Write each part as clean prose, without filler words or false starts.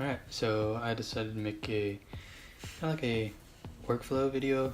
Alright, so I decided to make a kind of like a workflow video,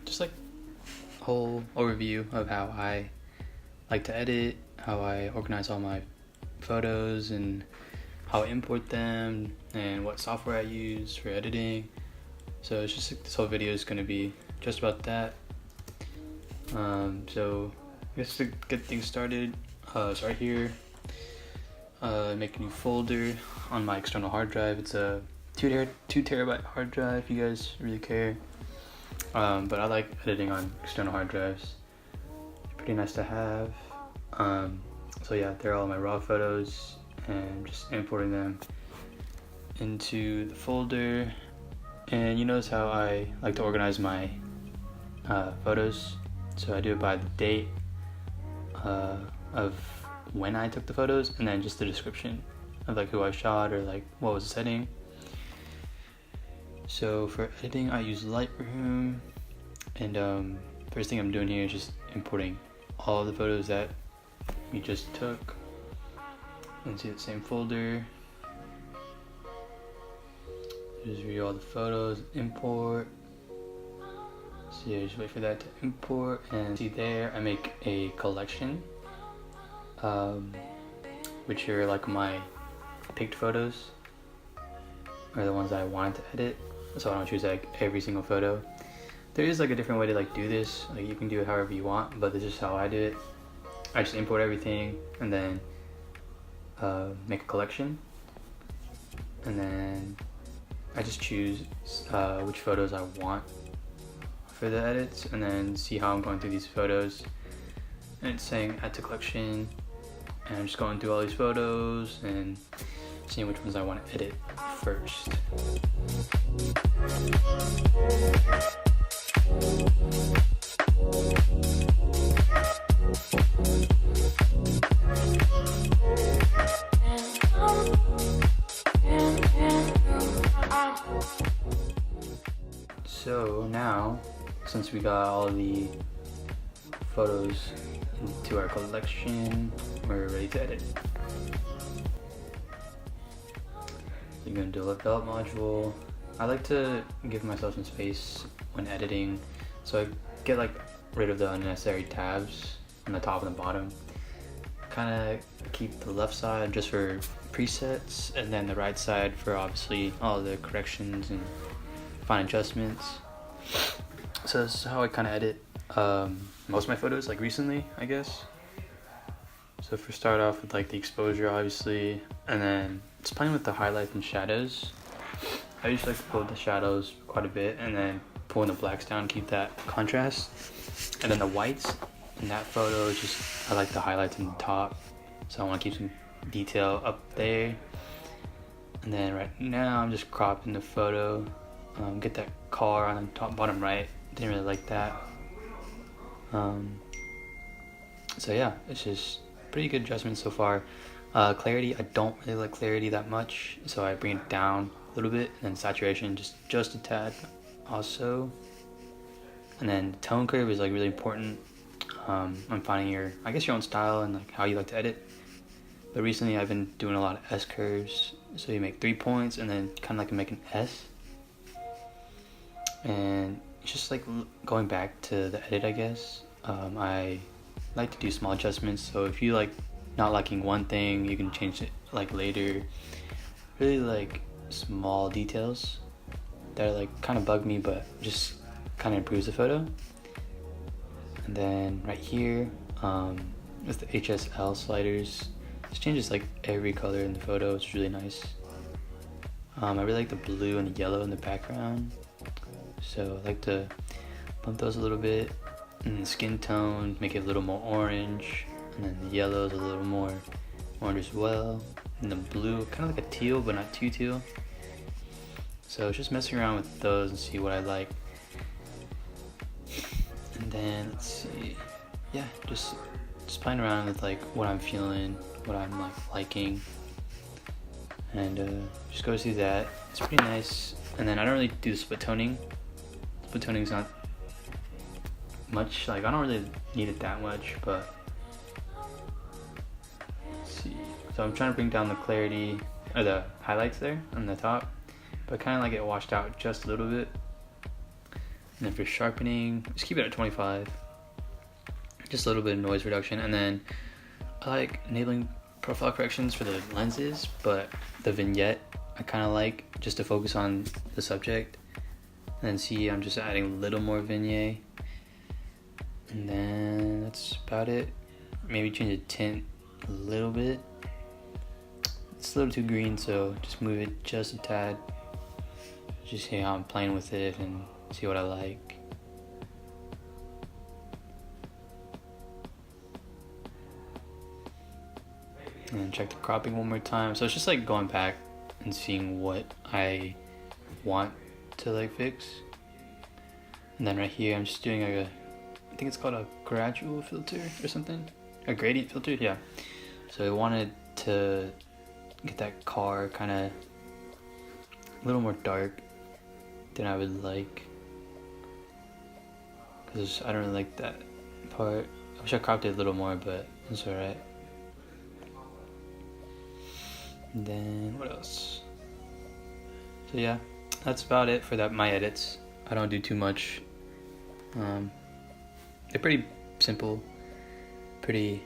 just like a whole overview of how I like to edit, how I organize all my photos, and how I import them, and what software I use for editing. So it's just this whole video is going to be just about that. So I guess to get things started, start here. Make a new folder on my external hard drive. It's a 2 terabyte hard drive if you guys really care. But I like editing on external hard drives. It's pretty nice to have. So yeah, they're all my raw photos, and just importing them into the folder. And you notice how I like to organize my photos. So I do it by the date of when I took the photos, and then just the description of like who I shot or like what was the setting. So for editing, I use Lightroom, and first thing I'm doing here is just importing all the photos that we just took into the same folder. Just view all the photos, import. So yeah, just wait for that to import, and see there I make a collection, which are like my picked photos, or the ones that I wanted to edit. So I don't choose like every single photo. There is like a different way to like do this. Like you can do it however you want, but this is how I do it. I just import everything and then make a collection, and then I just choose which photos I want for the edits, and then see how I'm going through these photos. And it's saying add to collection, and I'm just going through all these photos and seeing which ones I want to edit first. So now, since we got all the photos into our collection, we're ready to edit. You're gonna do a develop module. I like to give myself some space when editing, so I get like rid of the unnecessary tabs on the top and the bottom. Kind of keep the left side just for presets, and then the right side for obviously all the corrections and fine adjustments. So this is how I kind of edit most of my photos, like recently, I guess. So if we start off with like the exposure, obviously, and then just playing with the highlights and shadows. I usually like to pull the shadows quite a bit, and then pulling the blacks down, keep that contrast. And then the whites in that photo is just, I like the highlights in the top, so I want to keep some detail up there. And then right now I'm just cropping the photo. Get that car on the top bottom right, didn't really like that. So yeah, it's just pretty good adjustments so far. Clarity, I don't really like clarity that much, so I bring it down a little bit, and then saturation just a tad also. And then tone curve is like really important. I'm finding your own style and like how you like to edit. But recently I've been doing a lot of S curves, so you make 3 points and then kind of like make an S. And it's just like going back to the edit, I guess. I like to do small adjustments, so if you like not liking one thing, you can change it like later. Really like small details that are like kind of bug me, but just kind of improves the photo. And then right here with the HSL sliders, this changes like every color in the photo. It's really nice. I really like the blue and the yellow in the background, so I like to bump those a little bit. And the skin tone, make it a little more orange, and then the yellow is a little more orange as well. And the blue, kind of like a teal, but not too teal. So it's just messing around with those and see what I like. And then let's see, yeah, just playing around with like what I'm feeling, what I'm like liking, and just go through that. It's pretty nice. And then I don't really do split toning. Split toning is not much, like I don't really need it that much, but let's see. So I'm trying to bring down the clarity or the highlights there on the top, but kind of like it washed out just a little bit. And then for sharpening, just keep it at 25. Just a little bit of noise reduction. And then I like enabling profile corrections for the lenses, but the vignette I kind of like just to focus on the subject. And then see, I'm just adding a little more vignette. And then that's about it. Maybe change the tint a little bit. It's a little too green, so just move it just a tad. Just see how I'm playing with it and see what I like. And then check the cropping one more time. So it's just like going back and seeing what I want to like fix. And then right here I'm just doing like I think it's called a gradual filter or something. A gradient filter, yeah. So I wanted to get that car kind of a little more dark than I would like, because I don't really like that part. I wish I cropped it a little more, but it's alright. And then what else? So yeah, that's about it for my edits. I don't do too much. They're pretty simple, pretty,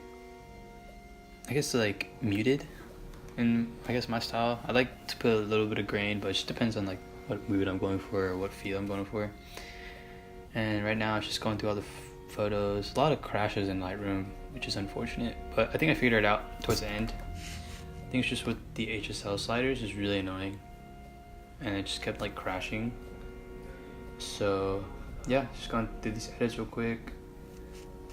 I guess, like muted in I guess my style. I like to put a little bit of grain, but it just depends on like what mood I'm going for or what feel I'm going for. And right now I'm just going through all the photos. A lot of crashes in Lightroom, which is unfortunate, but I think I figured it out towards the end. I think it's just with the HSL sliders is really annoying, and it just kept like crashing. So yeah, just going through these edits real quick.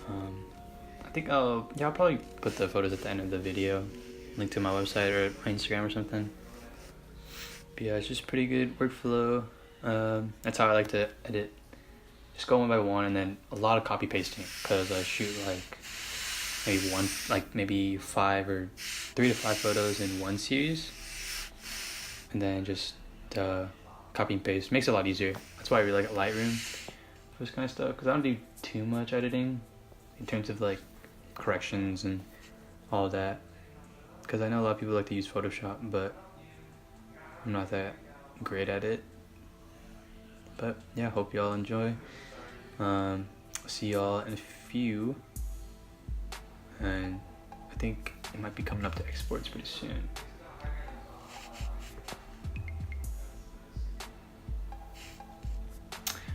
I think I'll probably put the photos at the end of the video, link to my website or my Instagram or something. But yeah, it's just pretty good workflow. That's how I like to edit. Just go one by one, and then a lot of copy pasting, because I shoot like maybe 5 or 3 to 5 photos in one series, and then just copy and paste makes it a lot easier. That's why I really like Lightroom for this kind of stuff, because I don't do too much editing in terms of like corrections and all of that, because I know a lot of people like to use Photoshop, but I'm not that great at it. But yeah, hope y'all enjoy. See y'all in a few, and I think it might be coming up to exports pretty soon.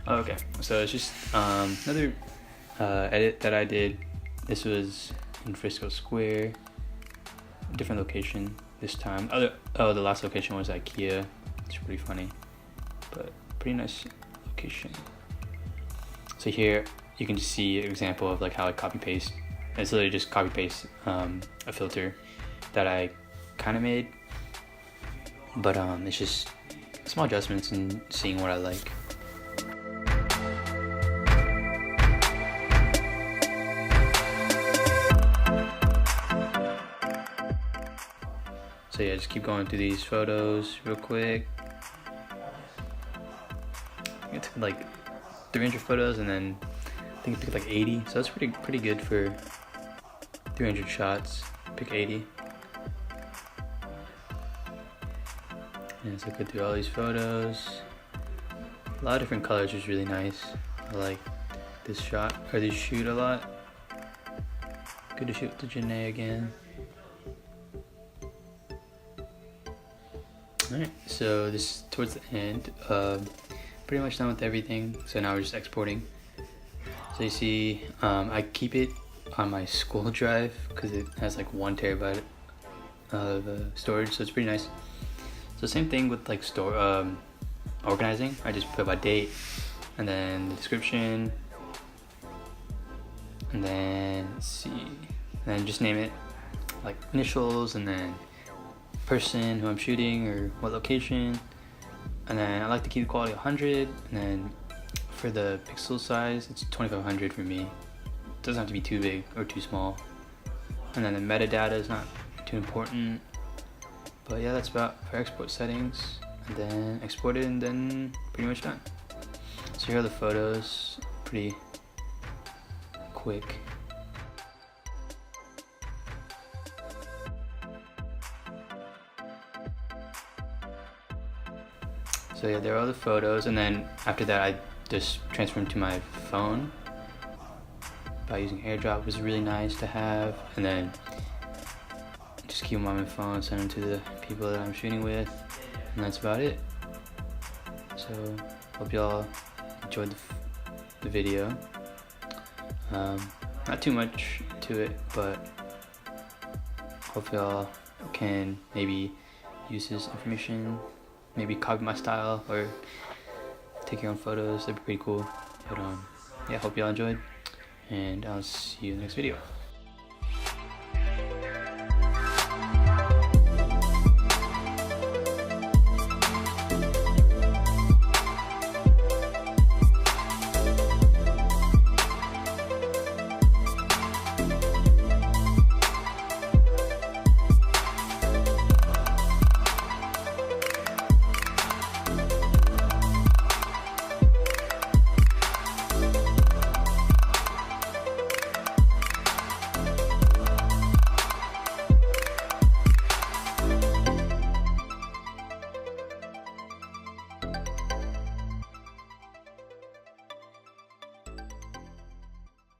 Okay, so it's just another edit that I did. This was in Frisco Square, different location this time. The last location was IKEA. It's pretty funny, but pretty nice location. So here you can just see an example of like how I copy paste. It's literally just copy paste a filter that I kind of made, but it's just small adjustments and seeing what I like. So yeah, just keep going through these photos real quick. I think it took like 300 photos, and then I think it took like 80. So that's pretty good for 300 shots. Pick 80. And so go through all these photos. A lot of different colors, which is really nice. I like this shot, or this shoot a lot. Good to shoot with the Jineh again. Alright, so this towards the end, pretty much done with everything. So now we're just exporting. So you see, I keep it on my school drive because it has like 1 terabyte of storage, so it's pretty nice. So same thing with like organizing. I just put my date, and then the description, and then let's see, and then just name it like initials, and then person who I'm shooting or what location. And then I like to keep the quality 100, and then for the pixel size it's 2500 for me. It doesn't have to be too big or too small. And then the metadata is not too important. But yeah, that's about for export settings. And then export it, and then pretty much done. So here are the photos, pretty quick. So yeah, there are all the photos, and then after that I just transferred them to my phone by using AirDrop. It was really nice to have, and then just keep them on my phone, send them to the people that I'm shooting with, and that's about it. So hope y'all enjoyed the video. Not too much to it, but hope y'all can maybe use this information, maybe copy my style or take your own photos. That'd be pretty cool. But yeah, hope y'all enjoyed, and I'll see you in the next video.